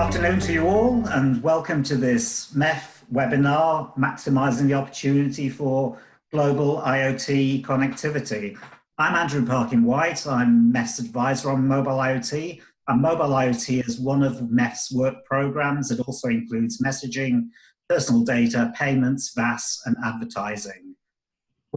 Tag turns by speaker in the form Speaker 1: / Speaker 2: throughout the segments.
Speaker 1: afternoon to you all, and welcome to this MEF webinar, Maximising the Opportunity for Global IoT Connectivity. I'm Andrew Parkin-White. I'm MEF's advisor on mobile IoT. And mobile IoT is one of MEF's work programs. It also includes messaging, personal data, payments, VAS, and advertising.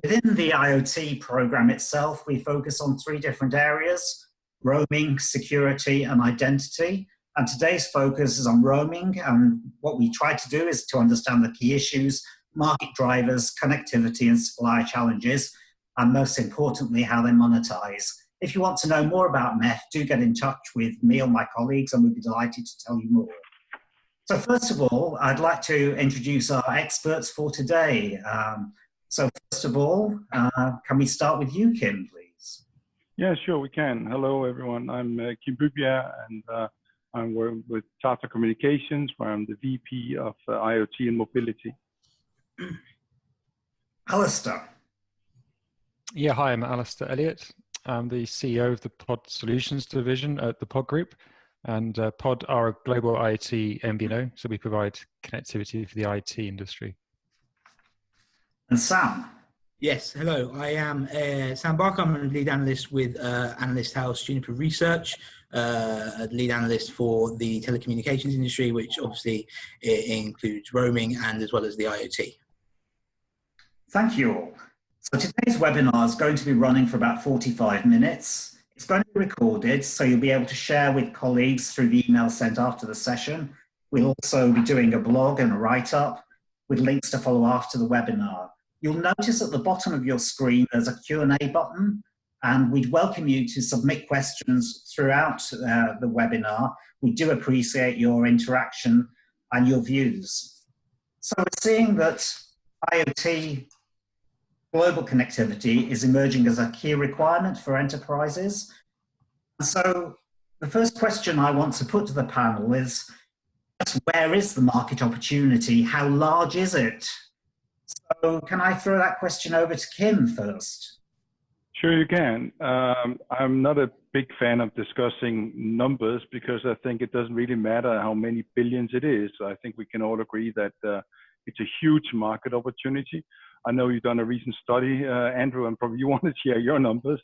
Speaker 1: Within the IoT program itself, we focus on three different areas: roaming, security, and identity. And today's focus is on roaming, and what we try to do is to understand the key issues, market drivers, connectivity and supplier challenges, and most importantly, how they monetize. If you want to know more about MEF, do get in touch with me or my colleagues, and we'd be delighted to tell you more. So first of all, I'd like to introduce our experts for today. So first of all, can we start with you, Kim, please?
Speaker 2: Yeah, sure, we can. Hello, everyone. I'm Kim Bybjerg, and I'm working with Tata Communications, where I'm the VP of IoT and Mobility.
Speaker 1: Alistair.
Speaker 3: Yeah, hi, I'm Alistair Elliott. I'm the CEO of the Pod Solutions division at the Pod Group. And Pod are a global IoT MVNO, so we provide connectivity for the IT industry.
Speaker 1: And Sam.
Speaker 4: Yes, hello. I am Sam Barker. I'm a lead analyst with Analyst of Juniper Research, a lead analyst for the telecommunications industry, which obviously includes roaming and as well as the IoT.
Speaker 1: Thank you all. So today's webinar is going to be running for about 45 minutes. It's going to be recorded, so you'll be able to share with colleagues through the email sent after the session. We'll also be doing a blog and a write-up with links to follow after the webinar. You'll notice at the bottom of your screen there's a Q&A button, and we'd welcome you to submit questions throughout the webinar. We do appreciate your interaction and your views. So we're seeing that IoT global connectivity is emerging as a key requirement for enterprises. So the first question I want to put to the panel is, where is the market opportunity? How large is it? So can I throw that question over to Kim first?
Speaker 2: Sure, you can. I'm not a big fan of discussing numbers because I think it doesn't really matter how many billions it is. I think we can all agree that it's a huge market opportunity. I know you've done a recent study, Andrew, and probably you want to share your numbers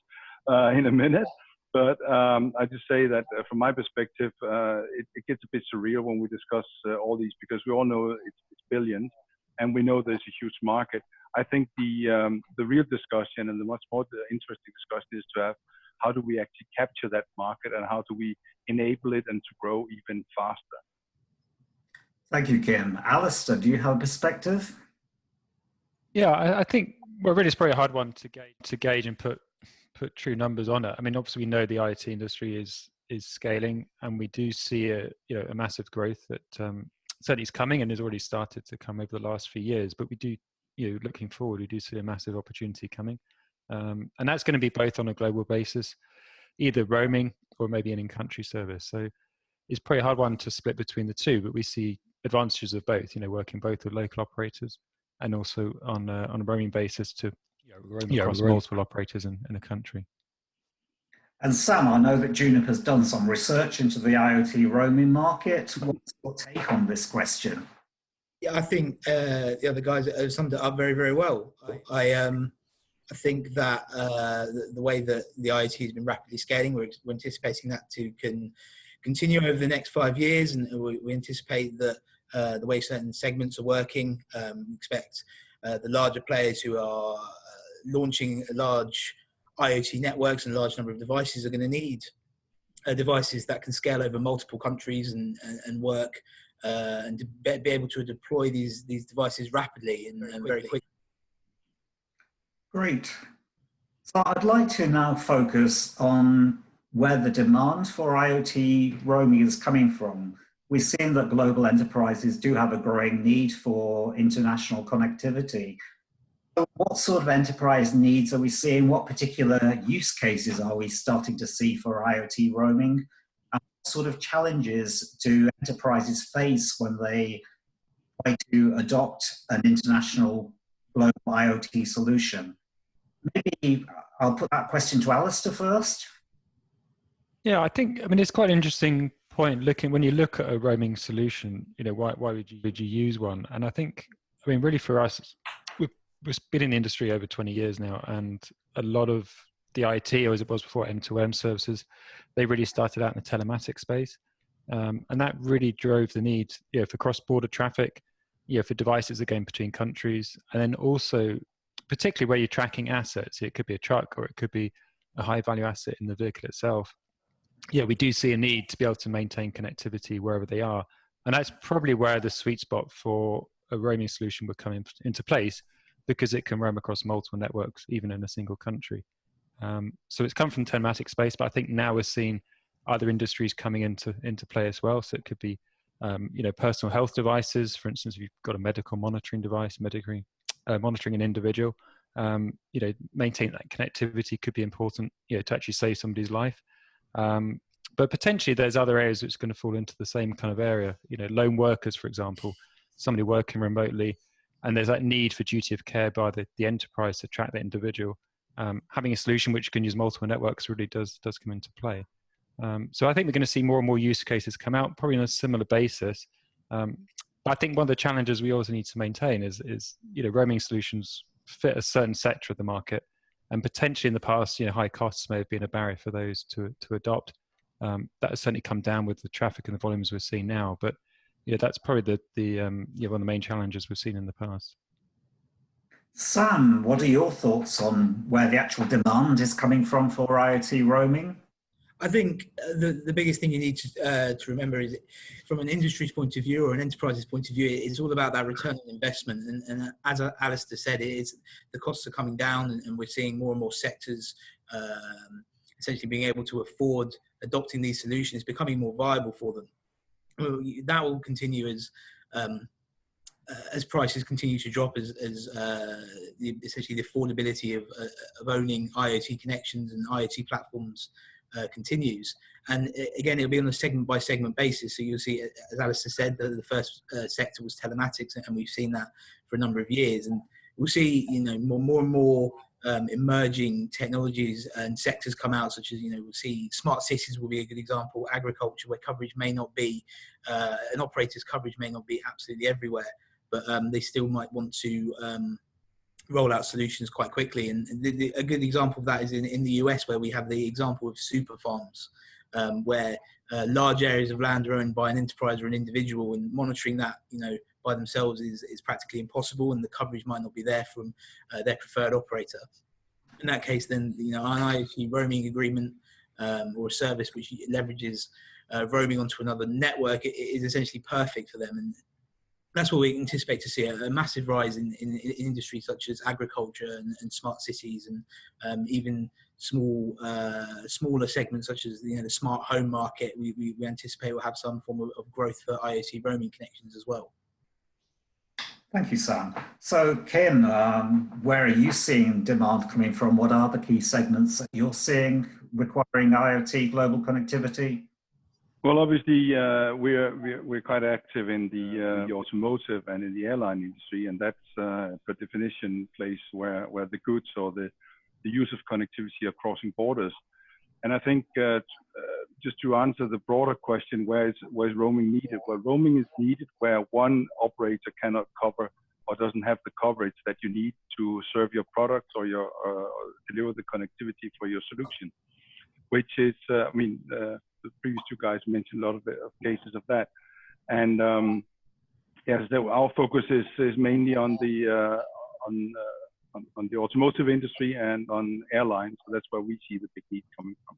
Speaker 2: in a minute. But I just say that from my perspective, it gets a bit surreal when we discuss all these, because we all know it's billions. And we know there's a huge market. I think the real discussion and the much more interesting discussion is to have, how do we actually capture that market and how do we enable it and to grow even faster?
Speaker 1: Thank you, Kim. Alistair, do you have a perspective?
Speaker 3: Yeah, I think, well, really it's probably a hard one to gauge and put true numbers on it. I mean, obviously we know the IoT industry is scaling, and we do see a massive growth that certainly is coming and has already started to come over the last few years. But we do, looking forward, we do see a massive opportunity coming. And that's going to be both on a global basis, either roaming or maybe an in-country service. So it's probably a hard one to split between the two, but we see advantages of both, working both with local operators and also on a roaming basis to roam across multiple operators in a country.
Speaker 1: And Sam, I know that Juniper's done some research into the IoT roaming market. What's your take on this question?
Speaker 4: Yeah, I think the other guys summed it up very, very well. I think that the way that the IoT has been rapidly scaling, we're anticipating that to continue over the next 5 years, and we anticipate that the way certain segments are working, we expect the larger players who are launching large IoT networks and a large number of devices are going to need devices that can scale over multiple countries and work and to be able to deploy these devices rapidly and very quickly.
Speaker 1: Great. So I'd like to now focus on where the demand for IoT roaming is coming from. We've seen that global enterprises do have a growing need for international connectivity. So what sort of enterprise needs are we seeing? What particular use cases are we starting to see for IoT roaming? And what sort of challenges do enterprises face when they try to adopt an international global IoT solution? Maybe I'll put that question to Alistair first.
Speaker 3: Yeah, I mean, it's quite interesting point, when you look at a roaming solution, why would you use one? And I think, really for us, we've been in the industry over 20 years now, and a lot of the IT, or as it was before, M2M services, they really started out in the telematics space. And that really drove the need for cross-border traffic, for devices again between countries, and then also particularly where you're tracking assets. It could be a truck or it could be a high-value asset in the vehicle itself. We do see a need to be able to maintain connectivity wherever they are. And that's probably where the sweet spot for a roaming solution would come into place, because it can roam across multiple networks, even in a single country. So it's come from telematics space, but I think now we're seeing other industries coming into play as well. So it could be, personal health devices. For instance, if you've got a medical monitoring device, monitoring an individual, maintain that connectivity could be important, to actually save somebody's life. But potentially there's other areas which are going to fall into the same kind of area. Lone workers, for example, somebody working remotely, and there's that need for duty of care by the enterprise to track that individual. Having a solution which can use multiple networks really does come into play. So I think we're going to see more and more use cases come out, probably on a similar basis. But I think one of the challenges we also need to maintain is roaming solutions fit a certain sector of the market, and potentially in the past, high costs may have been a barrier for those to adopt. That has certainly come down with the traffic and the volumes we're seeing now. But that's probably the one of the main challenges we've seen in the past.
Speaker 1: Sam, what are your thoughts on where the actual demand is coming from for IoT roaming?
Speaker 4: I think the biggest thing you need to remember is, from an industry's point of view or an enterprise's point of view, it's all about that return on investment. And as Alistair said, the costs are coming down, and we're seeing more and more sectors essentially being able to afford adopting these solutions, becoming more viable for them. That will continue as prices continue to drop, as essentially the affordability of owning IoT connections and IoT platforms continues. And again, it'll be on a segment by segment basis. So you'll see, as Alistair said, the first sector was telematics, and we've seen that for a number of years. And we'll see, more and more emerging technologies and sectors come out, such as, we'll see smart cities will be a good example, agriculture, where coverage may not be, an operator's coverage may not be absolutely everywhere, but they still might want to roll out solutions quite quickly. And a good example of that is in the US, where we have the example of super farms, where large areas of land are owned by an enterprise or an individual, and monitoring that, by themselves is practically impossible, and the coverage might not be there from their preferred operator. In that case, then, an IoT roaming agreement or a service which leverages roaming onto another network is essentially perfect for them. And that's what we anticipate to see, a massive rise in industries such as agriculture and smart cities, and even smaller segments such as the smart home market. We anticipate will have some form of growth for IoT roaming connections as well.
Speaker 1: Thank you, Sam. So, Kim, where are you seeing demand coming from? What are the key segments that you're seeing requiring IoT global connectivity?
Speaker 2: Well, obviously, we're quite active in the automotive and in the airline industry, and that's per definition place where the goods or the use of connectivity are crossing borders. And I think just to answer the broader question, where is roaming needed? Well, roaming is needed where one operator cannot cover or doesn't have the coverage that you need to serve your products or deliver the connectivity for your solution, which is, the previous two guys mentioned a lot of cases of that. And yes, our focus is mainly on the automotive industry and on airlines. So that's where we see the big need coming from.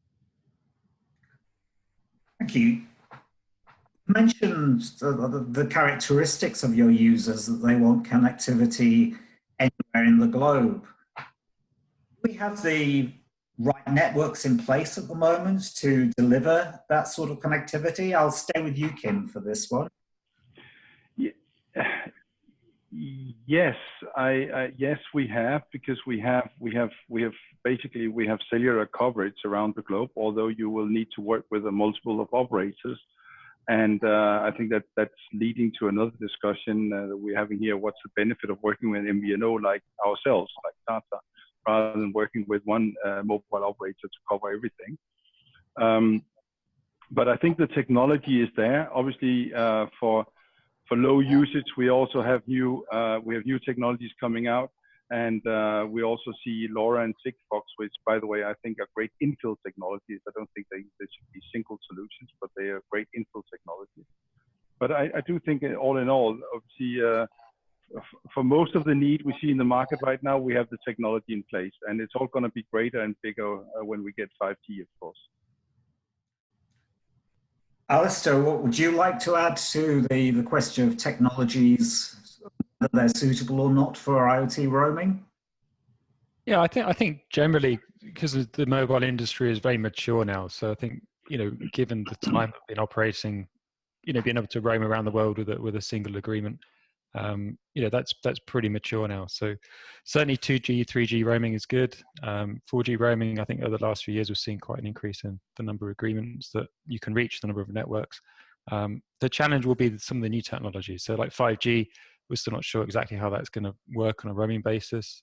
Speaker 1: Thank you. You mentioned the characteristics of your users, that they want connectivity anywhere in the globe. We have the right networks in place at the moment to deliver that sort of connectivity. I'll stay with you, Kim, for this one.
Speaker 2: Yes, yes, we have, because we have cellular coverage around the globe, although you will need to work with a multiple of operators. And I think that's leading to another discussion that we're having here. What's the benefit of working with an MVNO like ourselves, like Tata, rather than working with one mobile operator to cover everything? But I think the technology is there. Obviously, for low usage, we also have new technologies coming out, and we also see LoRa and Sigfox, which, by the way, I think are great infill technologies. I don't think they should be single solutions, but they are great infill technologies. But I do think, all in all, obviously, for most of the need we see in the market right now, we have the technology in place, and it's all going to be greater and bigger when we get 5G, of course.
Speaker 1: Alistair, what would you like to add to the question of technologies, whether they're suitable or not for IoT roaming?
Speaker 3: Yeah, I think generally, because the mobile industry is very mature now, so I think, given the time I've been operating, being able to roam around the world with a single agreement, that's pretty mature now. So certainly 2G, 3G roaming is good. 4G roaming, I think over the last few years, we've seen quite an increase in the number of agreements that you can reach, the number of networks. The challenge will be some of the new technologies. So like 5G, we're still not sure exactly how that's going to work on a roaming basis.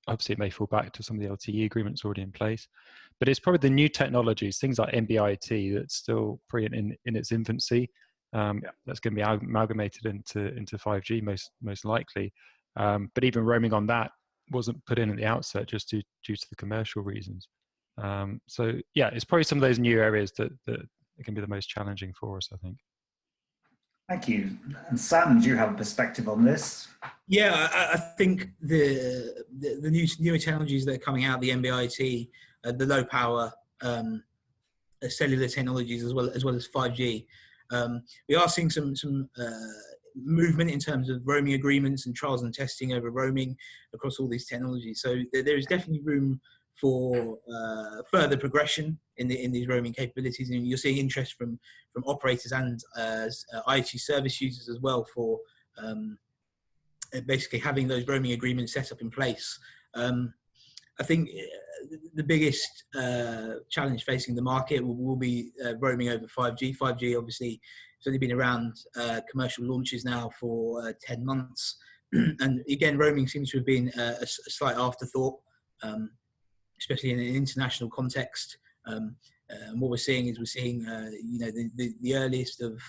Speaker 3: Obviously it may fall back to some of the LTE agreements already in place, but it's probably the new technologies, things like NB-IoT, that's still pretty in its infancy. That's going to be amalgamated into 5G most likely. But even roaming on that wasn't put in at the outset just due to the commercial reasons. So yeah, it's probably some of those new areas that can be the most challenging for us, I think.
Speaker 1: Thank you. And Sam, do you have a perspective on this?
Speaker 4: Yeah, I think the newer technologies that are coming out, the NB-IoT, the low power cellular technologies, as well as 5G. We are seeing some movement in terms of roaming agreements and trials and testing over roaming across all these technologies. So there is definitely room for further progression in these roaming capabilities, and you're seeing interest from operators and IoT service users as well for basically having those roaming agreements set up in place. I think the biggest challenge facing the market will be roaming over 5G. 5G obviously has only been around commercial launches now for 10 months. And again, roaming seems to have been a slight afterthought, especially in an international context. And what we're seeing is the earliest of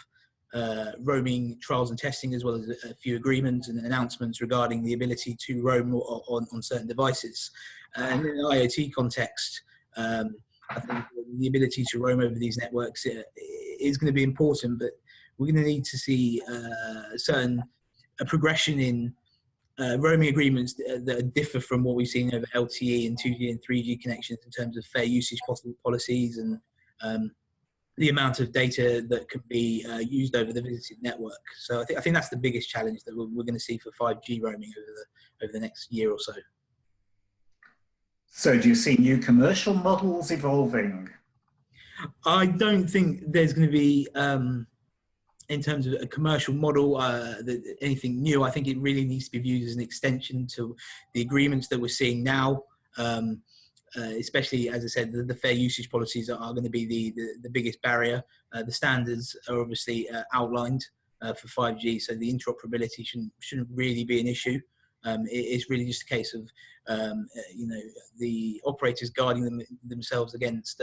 Speaker 4: roaming trials and testing, as well as a few agreements and announcements regarding the ability to roam on certain devices. And in an IoT context, I think the ability to roam over these networks is going to be important, but we're going to need to see a progression in roaming agreements that differ from what we've seen over LTE and 2G and 3G connections in terms of fair usage policies and the amount of data that can be used over the visited network. So I think that's the biggest challenge that we're going to see for 5G roaming over the next year or so.
Speaker 1: So do you see new commercial models evolving?
Speaker 4: I don't think there's going to be, in terms of a commercial model, anything new. I think it really needs to be viewed as an extension to the agreements that we're seeing now. Especially, as I said, the fair usage policies are going to be the biggest barrier. The standards are obviously outlined for 5G, so the interoperability shouldn't really be an issue. It's really just a case of the operators guarding themselves against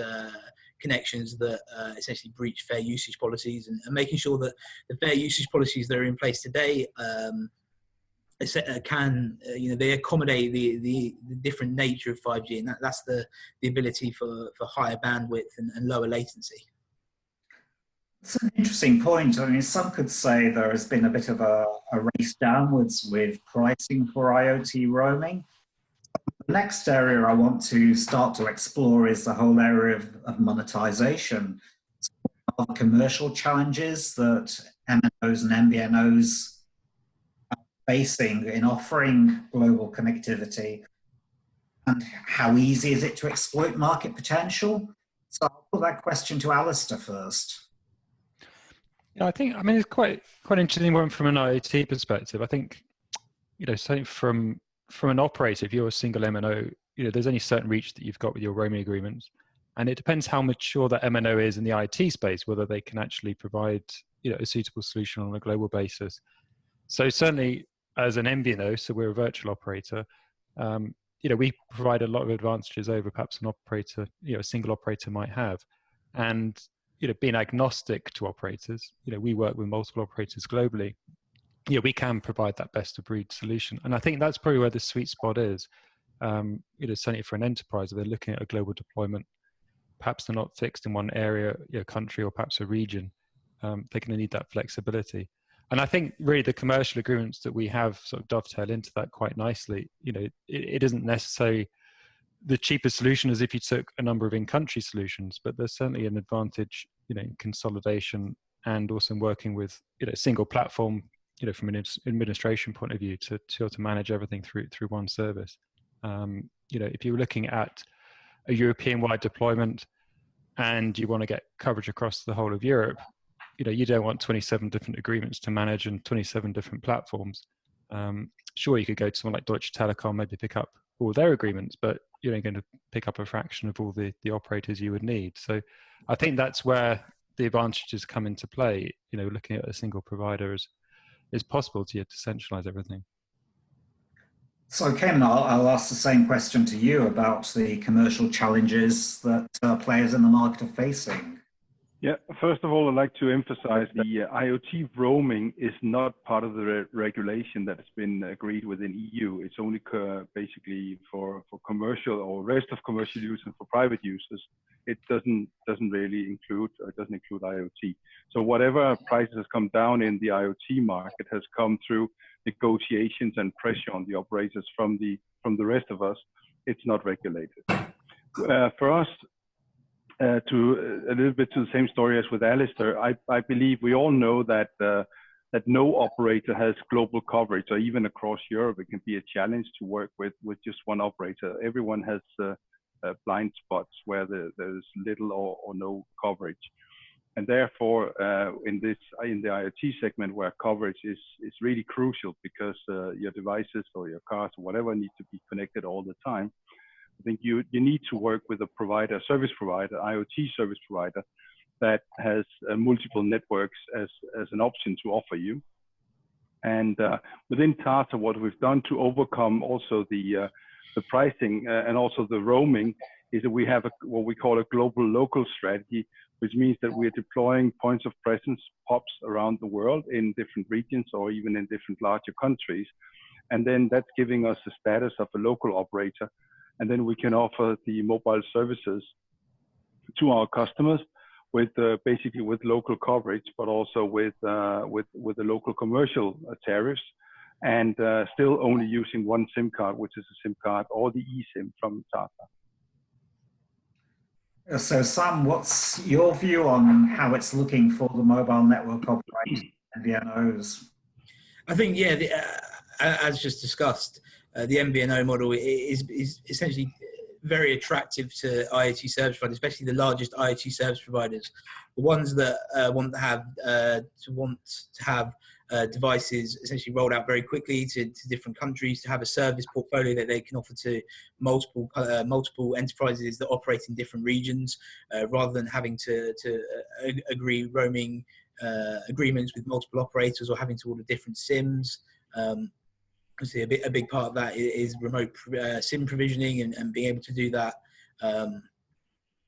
Speaker 4: connections that essentially breach fair usage policies, and making sure that the fair usage policies that are in place today they accommodate the different nature of 5G, and that's the ability for higher bandwidth and lower latency.
Speaker 1: It's an interesting point. I mean, some could say there has been a bit of a race downwards with pricing for IoT roaming. The next area I want to start to explore is the whole area of monetization. Of commercial challenges that MNOs and MVNOs are facing in offering global connectivity, and how easy is it to exploit market potential? So I'll put that question to Alistair first.
Speaker 3: Yeah, I mean, it's quite interesting one from an IoT perspective. I think, so from an operator, if you're a single MNO, there's only certain reach that you've got with your roaming agreements. And it depends how mature that MNO is in the IoT space, whether they can actually provide, a suitable solution on a global basis. So certainly as an MVNO, so we're a virtual operator, we provide a lot of advantages over perhaps an operator, a single operator might have. And, being agnostic to operators, we work with multiple operators globally. We can provide that best of breed solution. And I think that's probably where the sweet spot is. Certainly for an enterprise, if they're looking at a global deployment, perhaps they're not fixed in one area, country, or perhaps a region. They're going to need that flexibility. And I think really the commercial agreements that we have sort of dovetail into that quite nicely. It isn't necessarily the cheapest solution as if you took a number of in-country solutions, but there's certainly an advantage, in consolidation and also in working with, a single platform, from an administration point of view to be able to manage everything through one service. If you're looking at a European-wide deployment and you want to get coverage across the whole of Europe, you don't want 27 different agreements to manage and 27 different platforms. Sure, you could go to someone like Deutsche Telekom, maybe pick up all their agreements, but you're only going to pick up a fraction of all the operators you would need. So I think that's where the advantages come into play. Looking at a single provider is possible to centralize everything.
Speaker 1: So Ken, I'll ask the same question to you about the commercial challenges that players in the market are facing.
Speaker 2: Yeah, first of all, I'd like to emphasize the IoT roaming is not part of the regulation that has been agreed within EU. It's only basically for commercial or rest of commercial use and for private users. It doesn't really include, it doesn't include IoT. So whatever prices has come down in the IoT market has come through negotiations and pressure on the operators from the rest of us. It's not regulated. For us, to a little bit to the same story as with Alistair, I believe we all know that that no operator has global coverage, or even across Europe, it can be a challenge to work with just one operator. Everyone has blind spots where there's little or no coverage, and therefore in the IoT segment where coverage is really crucial, because your devices or your cars or whatever need to be connected all the time. I think you need to work with a provider, service provider, IoT service provider that has multiple networks as an option to offer you. And within Tata, what we've done to overcome also the pricing and also the roaming is that we have what we call a global local strategy, which means that we're deploying points of presence, POPs, around the world in different regions or even in different larger countries. And then that's giving us the status of a local operator. And then we can offer the mobile services to our customers with basically with local coverage, but also with the local commercial tariffs, and still only using one SIM card, which is a SIM card or the eSIM from Tata.
Speaker 1: So Sam, what's your view on how it's looking for the mobile network operators and MVNOs?
Speaker 4: I think, yeah, as just discussed, the MVNO model is essentially very attractive to IoT service providers, especially the largest IoT service providers, the ones that want to have devices essentially rolled out very quickly to different countries, to have a service portfolio that they can offer to multiple enterprises that operate in different regions, rather than having to agree roaming agreements with multiple operators or having to order different SIMs. Obviously, a big part of that is remote SIM provisioning and being able to do that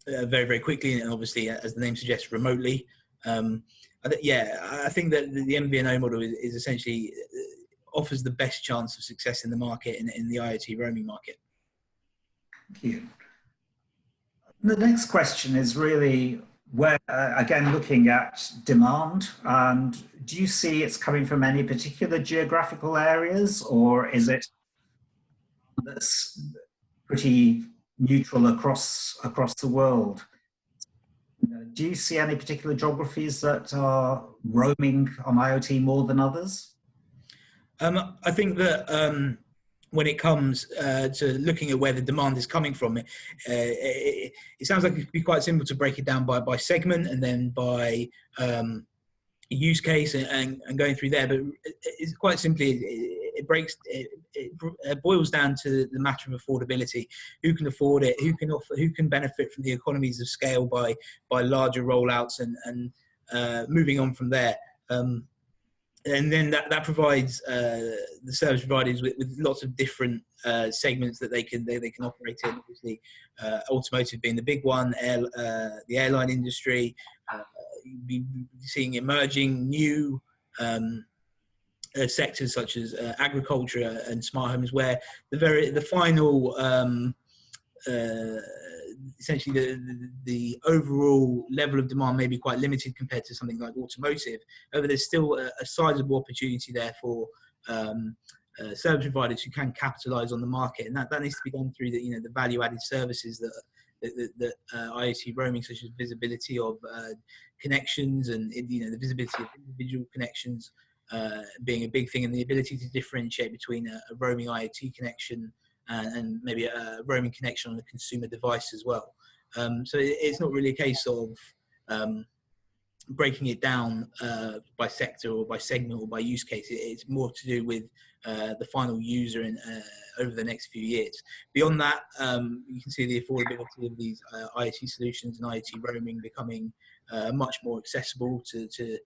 Speaker 4: very, very quickly, and obviously, as the name suggests, remotely. I think that the MVNO model is essentially offers the best chance of success in the market, in the IoT roaming market.
Speaker 1: Thank you. The next question is really where, again, looking at demand, and do you see it's coming from any particular geographical areas, or is it that's pretty neutral across the world? Do you see any particular geographies that are roaming on IoT more than others?
Speaker 4: I think that when it comes to looking at where the demand is coming from, it sounds like it could be quite simple to break it down by segment and then by use case and going through there. But it's quite simply, it boils down to the matter of affordability. Who can afford it? Who can offer? Who can benefit from the economies of scale by larger rollouts and moving on from there? And then that provides the service providers with lots of different segments that they can operate in. Obviously, automotive being the big one, the airline industry, you'll be seeing emerging new sectors such as agriculture and smart homes, where the final essentially the overall level of demand may be quite limited compared to something like automotive. However, there's still a sizable opportunity there for service providers who can capitalize on the market, and that needs to be done through the value added services that IoT roaming, such as visibility of connections and the visibility of individual connections being a big thing, and the ability to differentiate between a roaming IoT connection and maybe a roaming connection on a consumer device as well. So it's not really a case of breaking it down by sector or by segment or by use case. It's more to do with the final user and over the next few years. Beyond that, you can see the affordability of these IoT solutions and IoT roaming becoming much more accessible to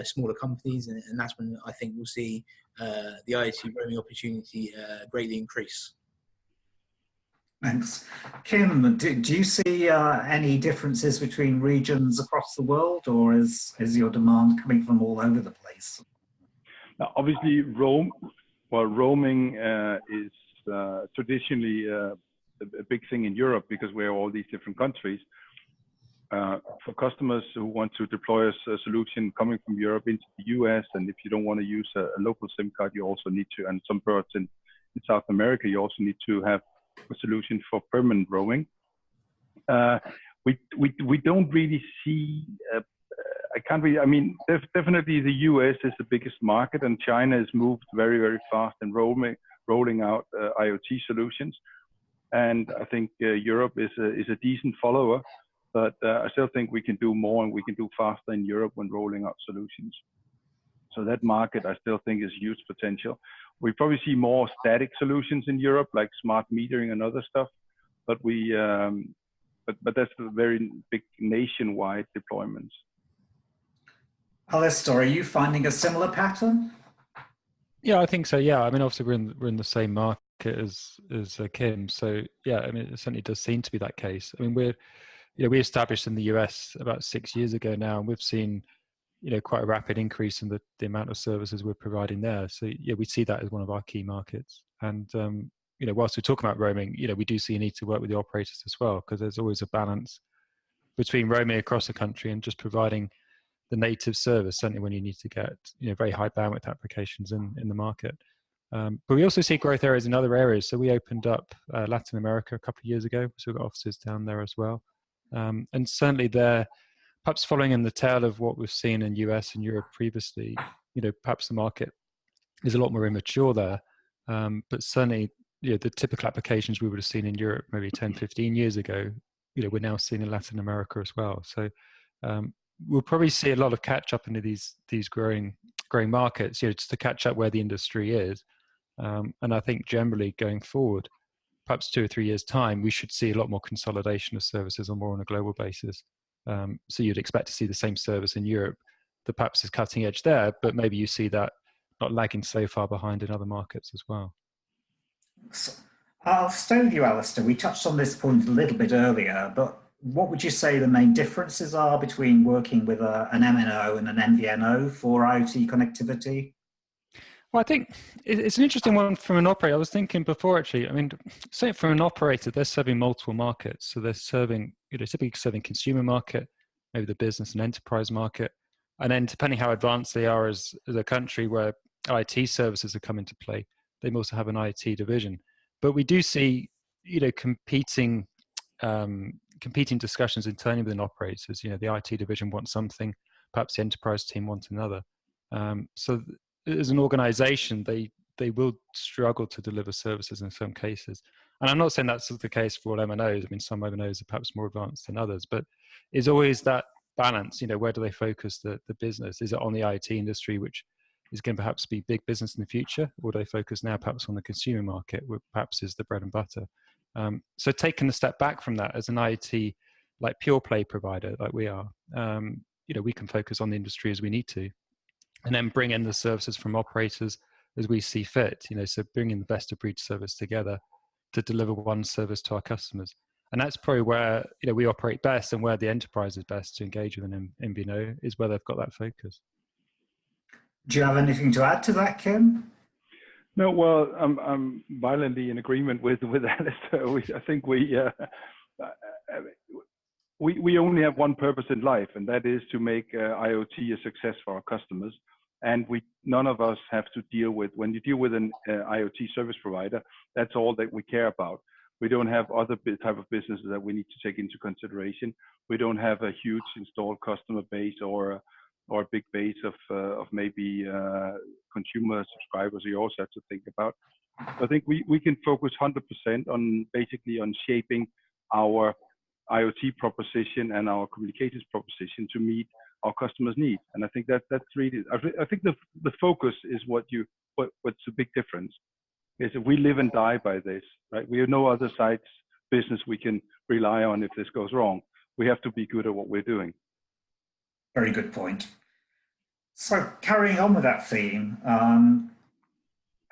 Speaker 4: smaller companies, and that's when I think we'll see the IoT roaming opportunity greatly increase.
Speaker 1: Thanks. Kim, do you see any differences between regions across the world, or is your demand coming from all over the place?
Speaker 2: Now, obviously, roaming is traditionally a big thing in Europe because we're all these different countries. For customers who want to deploy a solution coming from Europe into the US, and if you don't want to use a local SIM card, you also need to, and some parts in South America, you also need to have a solution for permanent roaming. We don't really see, definitely the US is the biggest market, and China has moved very, very fast in rolling out IoT solutions. And I think Europe is a decent follower, but I still think we can do more and we can do faster in Europe when rolling out solutions. So that market, I still think, is huge potential. We probably see more static solutions in Europe, like smart metering and other stuff, but but that's a very big nationwide deployments.
Speaker 1: Alistair, are you finding a similar pattern?
Speaker 3: Yeah, I think so. Yeah, I mean, obviously we're in the same market as Kim. So yeah, I mean, it certainly does seem to be that case. I mean, we established in the US about 6 years ago now, and we've seen quite a rapid increase in the amount of services we're providing there. So yeah, we see that as one of our key markets. And whilst we talk about roaming, we do see a need to work with the operators as well, because there's always a balance between roaming across the country and just providing the native service, certainly when you need to get very high bandwidth applications in the market. But we also see growth areas in other areas. So we opened up Latin America a couple of years ago, so we've got offices down there as well. And certainly there, perhaps following in the tail of what we've seen in US and Europe previously, perhaps the market is a lot more immature there. But certainly, the typical applications we would have seen in Europe maybe 10, 15 years ago, we're now seeing in Latin America as well. So we'll probably see a lot of catch up into these growing markets, just to catch up where the industry is. And I think generally going forward, perhaps 2 or 3 years' time, we should see a lot more consolidation of services on a global basis. So you'd expect to see the same service in Europe that perhaps is cutting edge there, but maybe you see that not lagging so far behind in other markets as well.
Speaker 1: So I'll stay with you, Alistair. We touched on this point a little bit earlier, but what would you say the main differences are between working with an MNO and an MVNO for IoT connectivity?
Speaker 3: Well, I think it's an interesting one from an operator. I was thinking before, actually, I mean, say from an operator, they're serving multiple markets. So they're serving, typically serving consumer market, maybe the business and enterprise market. And then depending how advanced they are as a country where IT services are coming to play, they also have an IT division. But we do see, competing discussions internally within operators. The IT division wants something, perhaps the enterprise team wants another. So as an organization, they will struggle to deliver services in some cases. And I'm not saying that's the case for all MNOs. I mean, some MNOs are perhaps more advanced than others, but it's always that balance, where do they focus the business? Is it on the IT industry, which is going to perhaps be big business in the future, or do they focus now perhaps on the consumer market, which perhaps is the bread and butter? So taking a step back from that as an IoT, like pure play provider, like we are, we can focus on the industry as we need to, and then bring in the services from operators as we see fit, so bringing the best of breed service together to deliver one service to our customers. And that's probably where we operate best, and where the enterprise is best to engage with an MVNO is where they've got that focus.
Speaker 1: Do you have anything to add to that, Kim?
Speaker 2: No, well, I'm violently in agreement with Alistair. I think we only have one purpose in life, and that is to make IoT a success for our customers. And none of us have to deal with, when you deal with an IoT service provider, that's all that we care about. We don't have other type of businesses that we need to take into consideration. We don't have a huge installed customer base or a big base of maybe consumer subscribers you also have to think about. So I think we can focus 100% on basically on shaping our IoT proposition and our communications proposition to meet our customers' needs. And I think that's really, I think the focus is what's the big difference. Is that we live and die by this, right? We have no other side's business we can rely on if this goes wrong. We have to be good at what we're doing.
Speaker 1: Very good point. So carrying on with that theme, an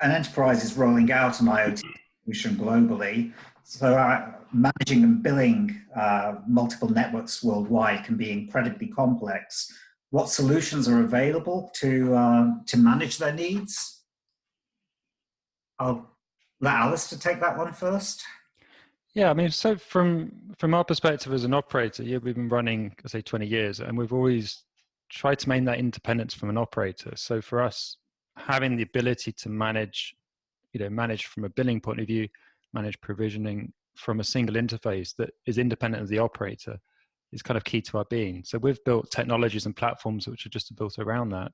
Speaker 1: enterprise is rolling out an IoT solution globally. So managing and billing multiple networks worldwide can be incredibly complex. What solutions are available to manage their needs? I'll let Alistair take that one first.
Speaker 3: Yeah, I mean, so from our perspective as an operator, we've been running, I say, 20 years, and we've always tried to maintain that independence from an operator. So for us, having the ability to manage from a billing point of view, manage provisioning from a single interface that is independent of the operator is kind of key to our being. So we've built technologies and platforms which are just built around that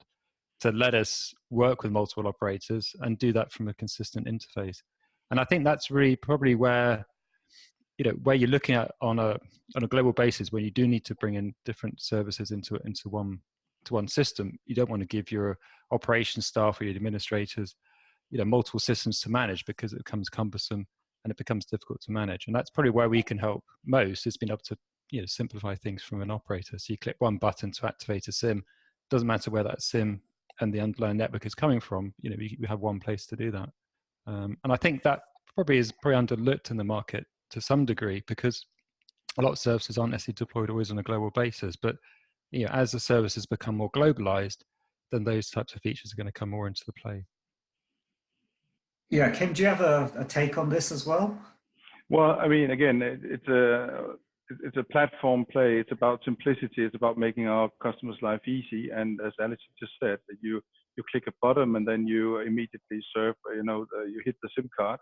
Speaker 3: to let us work with multiple operators and do that from a consistent interface. And I think that's really probably where you're looking at on a global basis, when you do need to bring in different services into one system. You don't want to give your operations staff or your administrators multiple systems to manage, because it becomes cumbersome and it becomes difficult to manage. And that's probably where we can help most, is being able to simplify things from an operator. So you click one button to activate a SIM. Doesn't matter where that SIM and the underlying network is coming from. We have one place to do that. And I think that probably is underlooked in the market to some degree, because a lot of services aren't necessarily deployed always on a global basis. But as the services become more globalized, then those types of features are going to come more into the play.
Speaker 1: Yeah, Kim, do you have a take on this as well?
Speaker 2: Well, I mean, again, it's a platform play. It's about simplicity. It's about making our customers' life easy. And as Alistair just said, that you click a button and then you immediately serve. You hit the SIM card,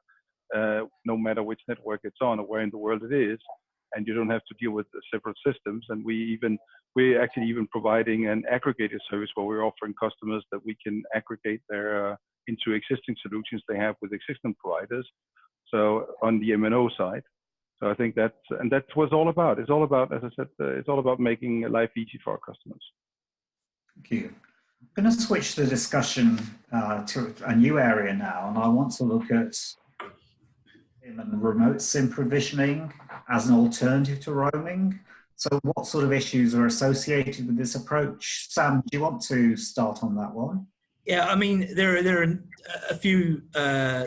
Speaker 2: no matter which network it's on or where in the world it is, and you don't have to deal with the separate systems. And we're actually even providing an aggregated service where we're offering customers that we can aggregate their into existing solutions they have with existing providers. So on the MNO side. So I think that's what it's all about. It's all about, as I said, it's all about making life easy for our customers.
Speaker 1: Thank you. I'm going to switch the discussion to a new area now, and I want to look at SIM and remote SIM provisioning as an alternative to roaming. So what sort of issues are associated with this approach? Sam, do you want to start on that one?
Speaker 4: Yeah, I mean, there are a few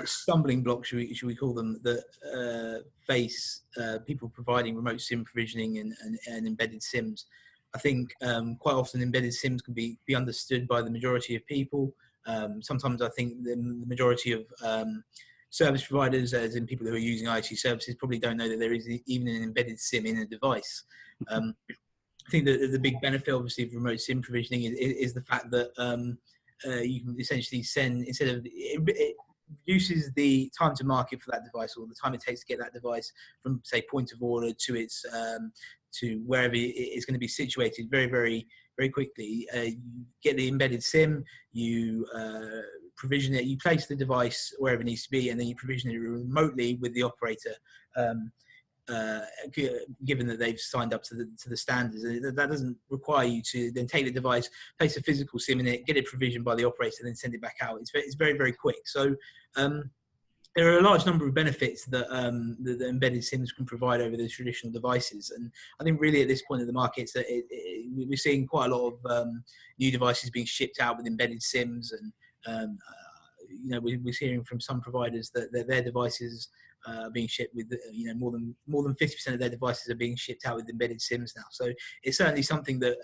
Speaker 4: stumbling blocks, should we call them, that face people providing remote SIM provisioning and embedded SIMs. I think quite often embedded SIMs can be understood by the majority of people. Sometimes I think the majority of service providers, as in people who are using IoT services, probably don't know that there is even an embedded SIM in a device. I think that the big benefit, obviously, of remote SIM provisioning is the fact that you can essentially send, instead of, it reduces the time to market for that device, or the time it takes to get that device from, say, point of order to its to wherever it's going to be situated very, very, very quickly. You get the embedded SIM, you provision it, you place the device wherever it needs to be, and then you provision it remotely with the operator. Given that they've signed up to the standards, that doesn't require you to then take the device, place a physical SIM in it, get it provisioned by the operator, then send it back out. It's very, very quick. So there are a large number of benefits that the embedded SIMs can provide over the traditional devices. And I think really at this point in the market, we're seeing quite a lot of new devices being shipped out with embedded SIMs, and we're hearing from some providers that their devices being shipped with, more than 50% of their devices are being shipped out with embedded SIMs now. So it's certainly something that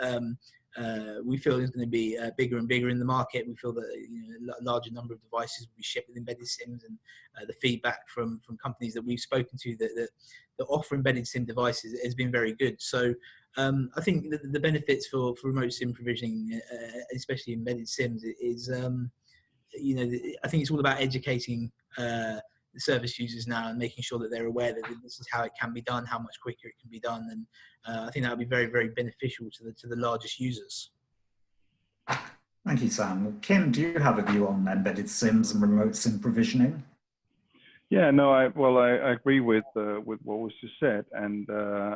Speaker 4: we feel is going to be bigger and bigger in the market. We feel that a larger number of devices will be shipped with embedded SIMs, and the feedback from companies that we've spoken to that offer embedded SIM devices has been very good. So I think the benefits for remote SIM provisioning, especially embedded SIMs, is I think it's all about educating the service users now and making sure that they're aware that this is how it can be done, how much quicker it can be done, and I think that would be very, very beneficial to the largest users.
Speaker 1: Thank you, Sam. Kim, do you have a view on embedded SIMs and remote SIM provisioning?
Speaker 2: Yeah, no, I agree with what was just said. And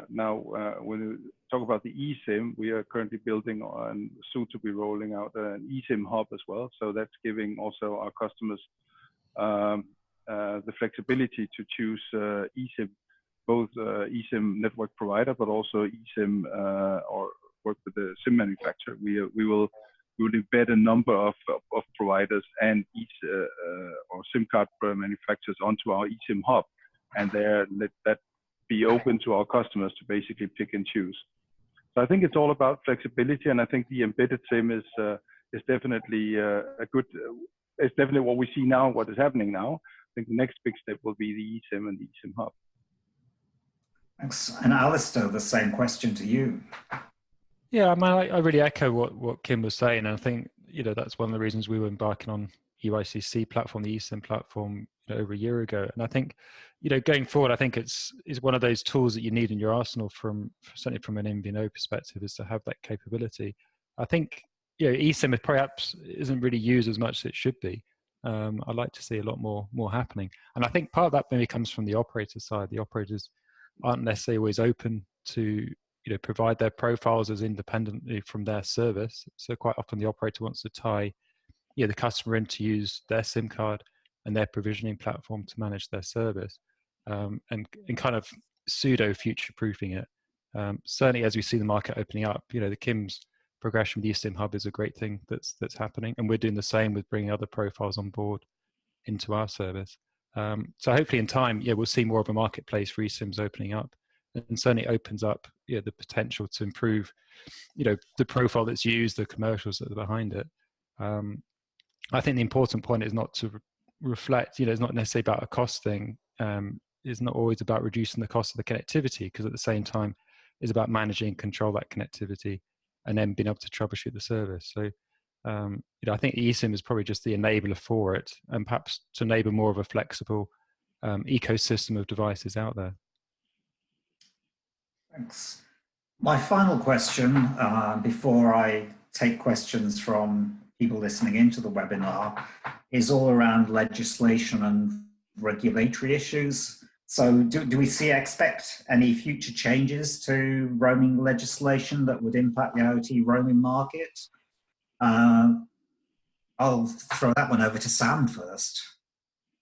Speaker 2: now when we talk about the eSIM, we are currently building on, soon to be rolling out an eSIM hub as well. So that's giving also our customers the flexibility to choose eSIM, both eSIM network provider, but also eSIM or work with the SIM manufacturer. We will embed a number of providers and or SIM card manufacturers onto our eSIM hub, and there let that be open to our customers to basically pick and choose. So I think it's all about flexibility, and I think the embedded SIM is definitely it's definitely what we see now, what is happening now. I think the next big step will be the eSIM and the eSIM hub.
Speaker 1: Thanks. And Alistair, the same question to you.
Speaker 3: Yeah, I mean, I really echo what Kim was saying. And I think, that's one of the reasons we were embarking on UICC platform, the eSIM platform, over a year ago. And I think, going forward, I think it's one of those tools that you need in your arsenal certainly from an MVNO perspective, is to have that capability. I think, eSIM perhaps isn't really used as much as it should be. I'd like to see a lot more happening. And I think part of that maybe comes from the operator side. The operators aren't necessarily always open to provide their profiles as independently from their service. So quite often the operator wants to tie the customer in to use their SIM card and their provisioning platform to manage their service, and kind of pseudo future proofing it. Certainly as we see the market opening up, the Kim's progression with the eSIM hub is a great thing that's happening, and we're doing the same with bringing other profiles on board into our service. So hopefully in time, we'll see more of a marketplace for eSIMs opening up, and certainly opens up the potential to improve the profile that's used, the commercials that are behind it. I think the important point is not to reflect, it's not necessarily about a cost thing. It's not always about reducing the cost of the connectivity, because at the same time it's about managing and control that connectivity and then being able to troubleshoot the service. So I think eSIM is probably just the enabler for it, and perhaps to enable more of a flexible ecosystem of devices out there.
Speaker 1: Thanks. My final question, before I take questions from people listening into the webinar, is all around legislation and regulatory issues. So do we expect any future changes to roaming legislation that would impact the IoT roaming market? I'll throw that one over to Sam first.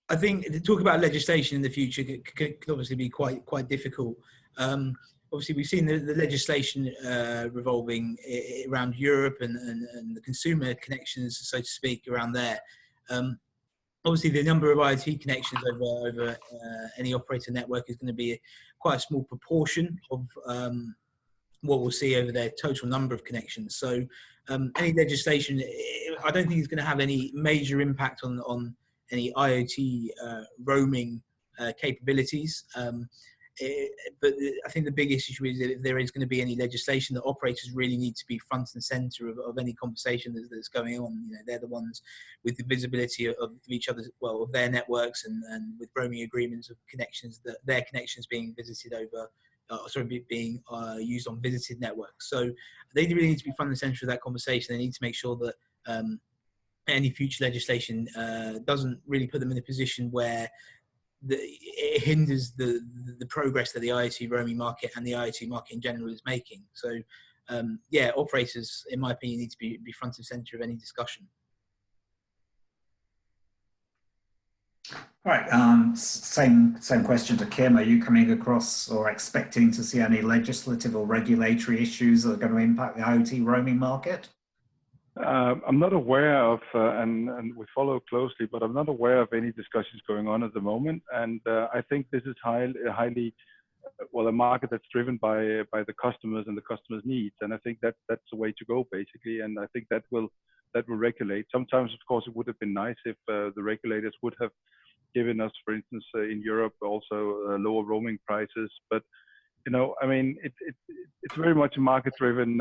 Speaker 4: I think to talk about legislation in the future could obviously be quite difficult. Obviously, we've seen the legislation revolving around Europe and the consumer connections, so to speak, around there. Obviously, the number of IoT connections over any operator network is going to be quite a small proportion of what we'll see over their total number of connections. So any legislation, I don't think it's going to have any major impact on any IoT roaming capabilities. But I think the biggest issue is that if there is going to be any legislation, that operators really need to be front and center of any conversation that's going on. They're the ones with the visibility of each other's, of their networks, and with roaming agreements of connections, that their connections being visited over, being used on visited networks. So they really need to be front and center of that conversation. They need to make sure that any future legislation doesn't really put them in a position where it hinders the progress that the IoT roaming market and the IoT market in general is making. So, operators, in my opinion, need to be front and center of any discussion.
Speaker 1: All right. Same question to Kim. Are you coming across or expecting to see any legislative or regulatory issues that are going to impact the IoT roaming market?
Speaker 2: I'm not aware of, and we follow closely, but I'm not aware of any discussions going on at the moment. And I think this is highly well, a market that's driven by the customers and the customers' needs. And I think that's the way to go, basically. And I think that will regulate. Sometimes, of course, it would have been nice if the regulators would have given us, for instance, in Europe, also lower roaming prices. But I mean, it's very much a market-driven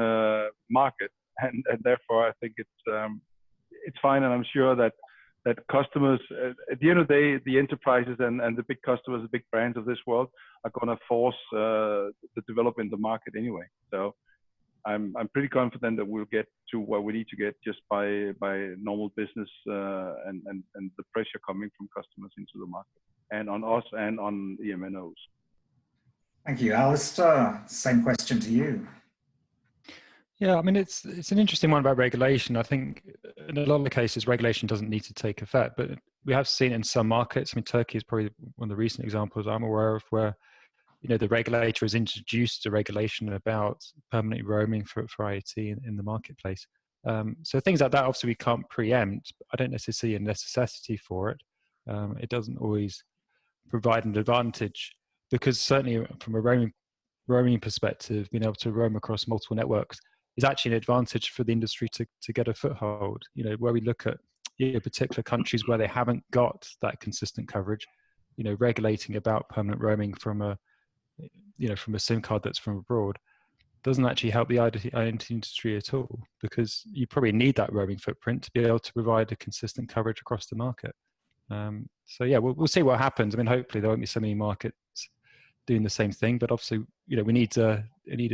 Speaker 2: market, and therefore I think it's fine. And I'm sure that customers, at the end of the day, the enterprises and the big customers, the big brands of this world, are going to force the development in the market anyway. So I'm pretty confident that we'll get to where we need to get just by normal business and the pressure coming from customers into the market and on us and on the MNOs.
Speaker 1: Thank you, Alistair. Same question to you.
Speaker 3: Yeah, I mean, it's an interesting one about regulation. I think in a lot of the cases, regulation doesn't need to take effect, but we have seen in some markets. I mean, Turkey is probably one of the recent examples I'm aware of where, the regulator has introduced a regulation about permanent roaming for IoT in the marketplace. So things like that, obviously, we can't preempt. I don't necessarily see a necessity for it. It doesn't always provide an advantage because certainly from a roaming perspective, being able to roam across multiple networks is actually an advantage for the industry to get a foothold. Where we look at particular countries where they haven't got that consistent coverage, regulating about permanent roaming from a SIM card that's from abroad doesn't actually help the IoT industry at all, because you probably need that roaming footprint to be able to provide a consistent coverage across the market. So yeah, we'll see what happens. I mean, hopefully there won't be so many markets doing the same thing, but obviously, we need a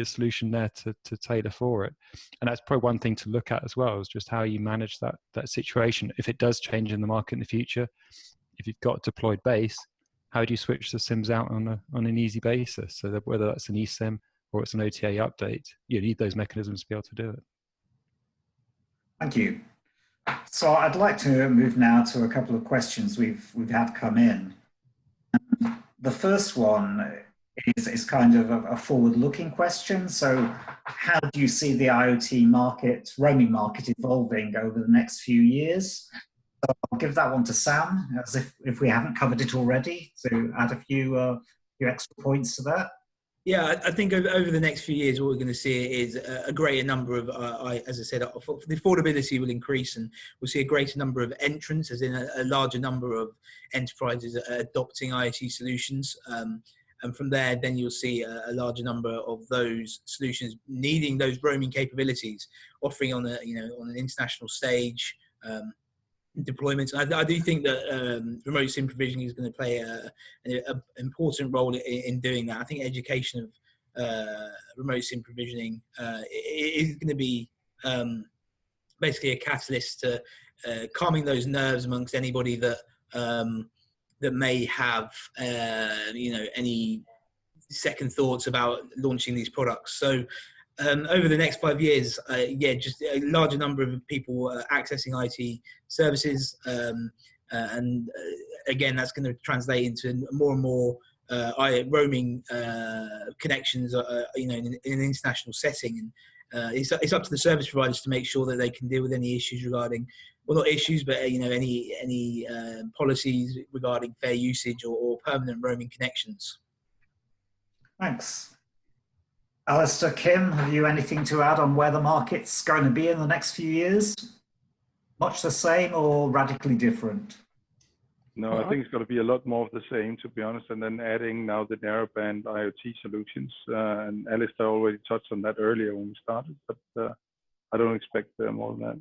Speaker 3: solution there to tailor for it. And that's probably one thing to look at as well, is just how you manage that situation. If it does change in the market in the future, if you've got a deployed base, how do you switch the SIMs out on an easy basis? So that whether that's an eSIM or it's an OTA update, you need those mechanisms to be able to do it.
Speaker 1: Thank you. So I'd like to move now to a couple of questions we've had come in. The first one is kind of a forward-looking question. So how do you see the IoT market, roaming market, evolving over the next few years? So I'll give that one to Sam, as if we haven't covered it already, to add a few extra points to that.
Speaker 4: Yeah, I think over the next few years, what we're going to see is a greater number of, as I said, the affordability will increase, and we'll see a greater number of entrants, as in a larger number of enterprises adopting IoT solutions. And from there, then you'll see a larger number of those solutions needing those roaming capabilities, offering on an international stage. Deployments. I do think that remote SIM provisioning is going to play an important role in doing that. I think education of remote SIM provisioning is going to be basically a catalyst to calming those nerves amongst anybody that may have any second thoughts about launching these products. So over the next 5 years, just a larger number of people accessing IT services, and again, that's going to translate into more and more roaming connections, in an international setting. And it's up to the service providers to make sure that they can deal with any issues regarding, well, not issues, but any policies regarding fair usage or permanent roaming connections.
Speaker 1: Thanks. Alistair, Kim, have you anything to add on where the market's going to be in the next few years? Much the same or radically different?
Speaker 2: No, I think it's going to be a lot more of the same, to be honest, and then adding now the narrowband IoT solutions. And Alistair already touched on that earlier when we started, but I don't expect more than that.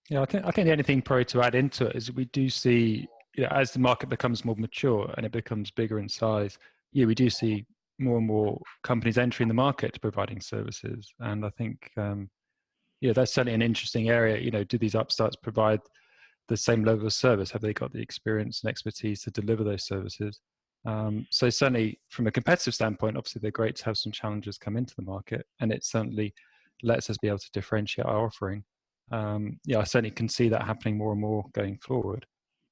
Speaker 3: Yeah, I think the only thing probably to add into it is we do see, as the market becomes more mature and it becomes bigger in size, we do see more and more companies entering the market providing services. And I think, that's certainly an interesting area. Do these upstarts provide the same level of service? Have they got the experience and expertise to deliver those services? So certainly from a competitive standpoint, obviously they're great to have some challenges come into the market, and it certainly lets us be able to differentiate our offering. I certainly can see that happening more and more going forward.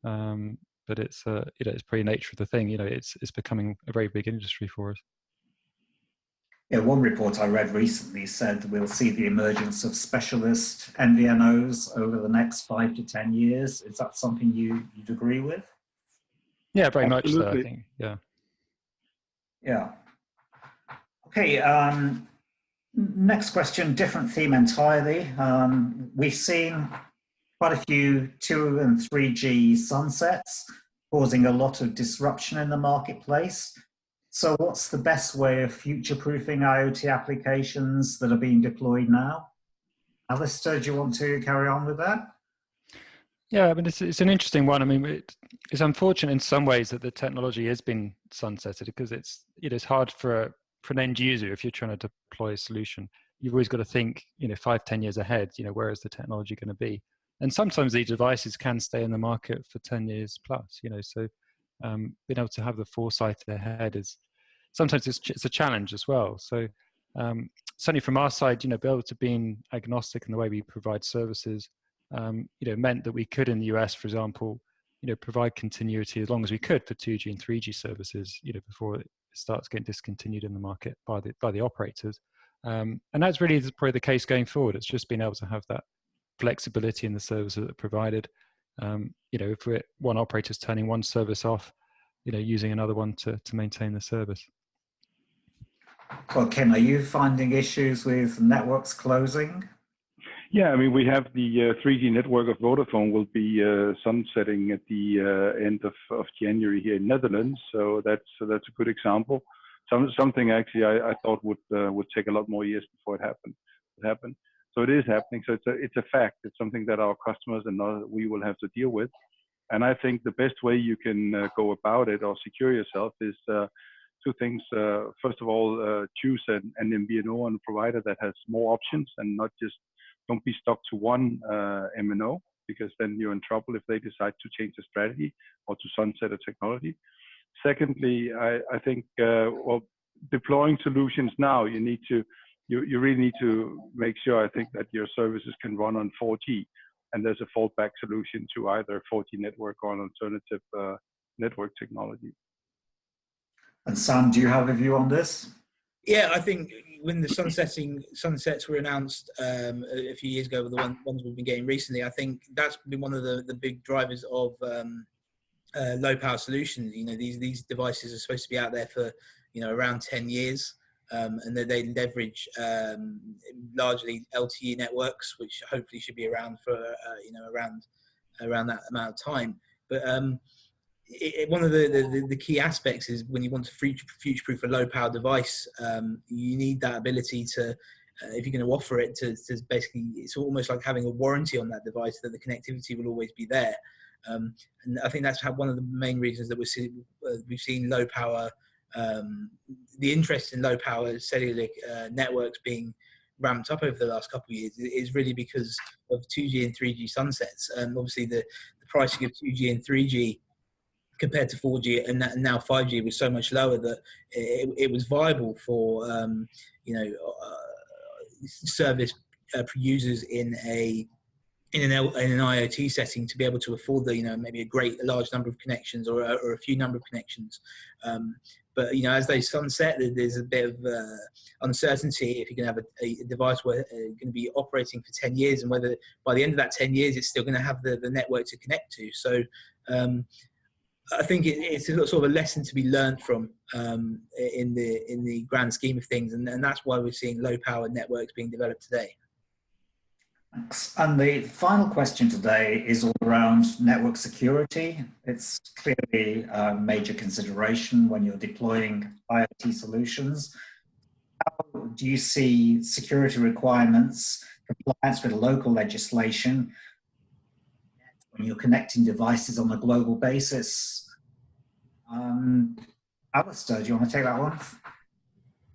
Speaker 3: But it's it's pretty nature of the thing. It's becoming a very big industry for us.
Speaker 1: Yeah, one report I read recently said we'll see the emergence of specialist MVNOs over the next 5 to 10 years. Is that something you'd agree with?
Speaker 3: Yeah, very much so, I
Speaker 2: Absolutely.
Speaker 3: think. Yeah.
Speaker 1: Yeah. Okay. Next question, different theme entirely. We've seen quite a few 2 and 3G sunsets causing a lot of disruption in the marketplace. So what's the best way of future-proofing IoT applications that are being deployed now? Alistair, do you want to carry on with that?
Speaker 3: Yeah, I mean, it's an interesting one. I mean, it's unfortunate in some ways that the technology has been sunsetted because it's hard for an end user if you're trying to deploy a solution. You've always got to think, 5, 10 years ahead. Where is the technology going to be? And sometimes these devices can stay in the market for 10 years plus. So being able to have the foresight ahead is sometimes it's a challenge as well. So certainly from our side, be able to be agnostic in the way we provide services. Meant that we could in the US, for example, provide continuity as long as we could for 2G and 3G services, before it starts getting discontinued in the market by the operators. And that's really probably the case going forward. It's just being able to have that flexibility in the services that are provided. If one operator's turning one service off, using another one to maintain the service.
Speaker 1: Well, Kim, are you finding issues with networks closing?
Speaker 2: Yeah, I mean, we have the 3G network of Vodafone will be sunsetting at the end of January here in Netherlands. So that's a good example. Something actually I thought would take a lot more years before it happened. So it is happening. So it's a fact. It's something that our customers and we will have to deal with. And I think the best way you can go about it or secure yourself is 2 things. First of all, choose an MVNO and provider that has more options and not just don't be stuck to one MNO, because then you're in trouble if they decide to change the strategy or to sunset a technology. Secondly, I think deploying solutions now, you really need to make sure, I think, that your services can run on 4G, and there's a fallback solution to either 4G network or an alternative network technology. And
Speaker 1: Sam, do you have a view on this?
Speaker 4: Yeah, I think when the sunsets were announced a few years ago, with the ones we've been getting recently, I think that's been one of the big drivers of low power solutions. These devices are supposed to be out there for around 10 years, and they leverage largely LTE networks, which hopefully should be around for around that amount of time. But one of the key aspects is when you want to future-proof a low-power device, you need that ability to, if you're going to offer it, to basically, it's almost like having a warranty on that device, that the connectivity will always be there. And I think that's one of the main reasons that we've seen low-power, the interest in low-power cellular networks being ramped up over the last couple of years is really because of 2G and 3G sunsets. Obviously, the pricing of 2G and 3G compared to 4G and now 5G was so much lower that it was viable for service users in an IoT setting to be able to afford maybe a large number of connections or a few number of connections. But as they sunset, there's a bit of uncertainty if you're going to have a device where going to be operating for 10 years and whether by the end of that 10 years it's still going to have the network to connect to. So I think it's a sort of a lesson to be learned from in the grand scheme of things, and that's why we're seeing low power networks being developed today.
Speaker 1: Thanks. And the final question today is all around network security. It's clearly a major consideration when you're deploying IoT solutions. How do you see security requirements, compliance with local legislation, when you're connecting devices on a global basis? Alistair, do you want to take that one?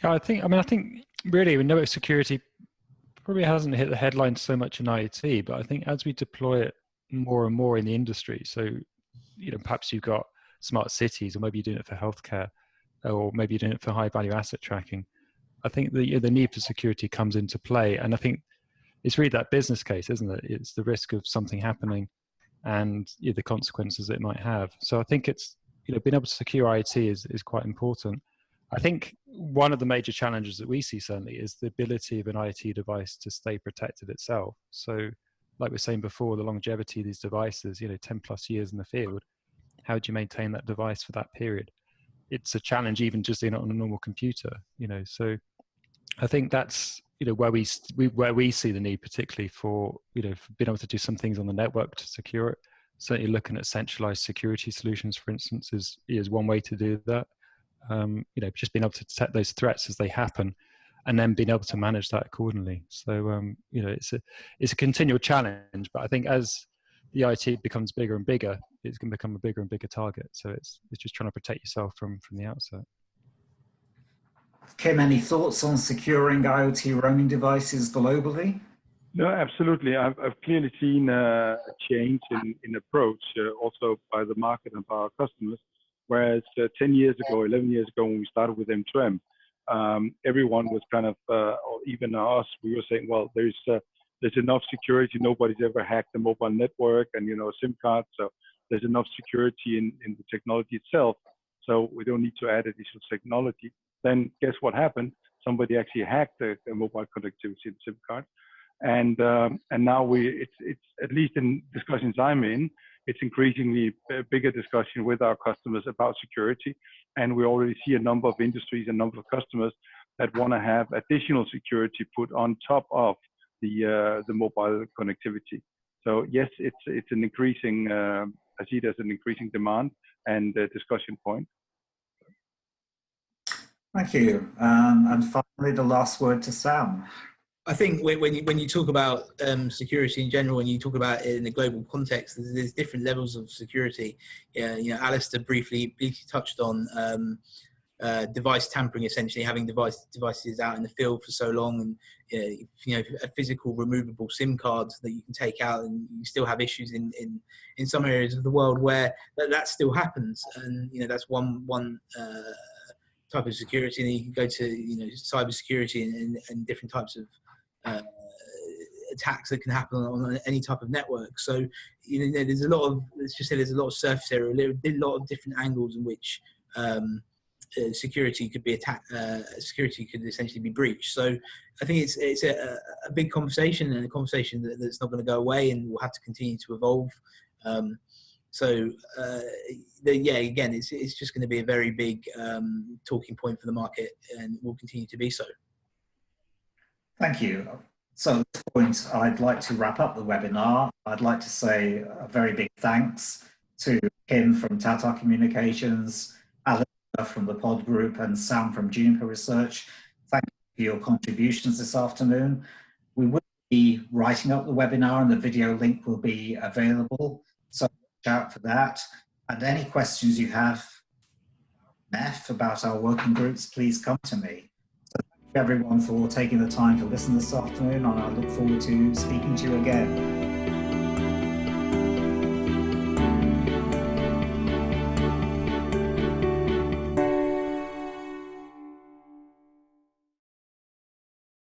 Speaker 3: Yeah, I think really network security probably hasn't hit the headlines so much in IoT, but I think as we deploy it more and more in the industry, so perhaps you've got smart cities, or maybe you're doing it for healthcare, or maybe you're doing it for high value asset tracking. I think the need for security comes into play, and I think it's really that business case, isn't it? It's the risk of something happening and the consequences it might have. So I think it's being able to secure IoT is quite important. I think one of the major challenges that we see certainly is the ability of an IoT device to stay protected itself. So like we were saying before, the longevity of these devices, 10 plus years in the field, how do you maintain that device for that period? It's a challenge even just on a normal computer, so I think that's, where we see the need, particularly for, for being able to do some things on the network to secure it. Certainly looking at centralized security solutions, for instance, is one way to do that. Just being able to detect those threats as they happen and then being able to manage that accordingly. So, it's a continual challenge, but I think as the IoT becomes bigger and bigger, it's going to become a bigger and bigger target. So it's just trying to protect yourself from the outset.
Speaker 1: Kim, any thoughts on securing IoT roaming devices globally?
Speaker 2: No, absolutely. I've clearly seen a change in approach also by the market and by our customers. Whereas 10 years ago, 11 years ago, when we started with M2M, everyone was kind of, or even us, we were saying, well, there's enough security. Nobody's ever hacked the mobile network and, SIM cards. So there's enough security in the technology itself. So we don't need to add additional technology. Then guess what happened? Somebody actually hacked the mobile connectivity in the SIM card. And now it's at least in discussions I'm in, it's increasingly a bigger discussion with our customers about security. And we already see a number of industries, a number of customers that want to have additional security put on top of the mobile connectivity. So yes, it's an increasing, I see it as an increasing demand and discussion point.
Speaker 1: Thank you. And finally, the last word to Sam.
Speaker 4: I think when you talk about security in general, when you talk about it in a global context, there's different levels of security. Alistair briefly touched on device tampering, essentially having devices out in the field for so long, and a physical removable SIM cards that you can take out, and you still have issues in some areas of the world where that still happens, and that's one type of security. And you can go to cyber security and different types of attacks that can happen on any type of network. So there's a lot of, let's just say, there's a lot of surface area, a lot of different angles in which security could be attacked. Security could essentially be breached. So I think it's a big conversation, and a conversation that's not going to go away, and will have to continue to evolve. Again, it's just going to be a very big talking point for the market, and will continue to be so.
Speaker 1: Thank you. So at this point, I'd like to wrap up the webinar. I'd like to say a very big thanks to Kim from Tata Communications, Alistair from the Pod Group, and Sam from Juniper Research. Thank you for your contributions this afternoon. We will be writing up the webinar, and the video link will be available. So watch out for that. And any questions you have, MEF, about our working groups, please come to me. So thank you everyone for taking the time to listen this afternoon, and I look forward to speaking to you again.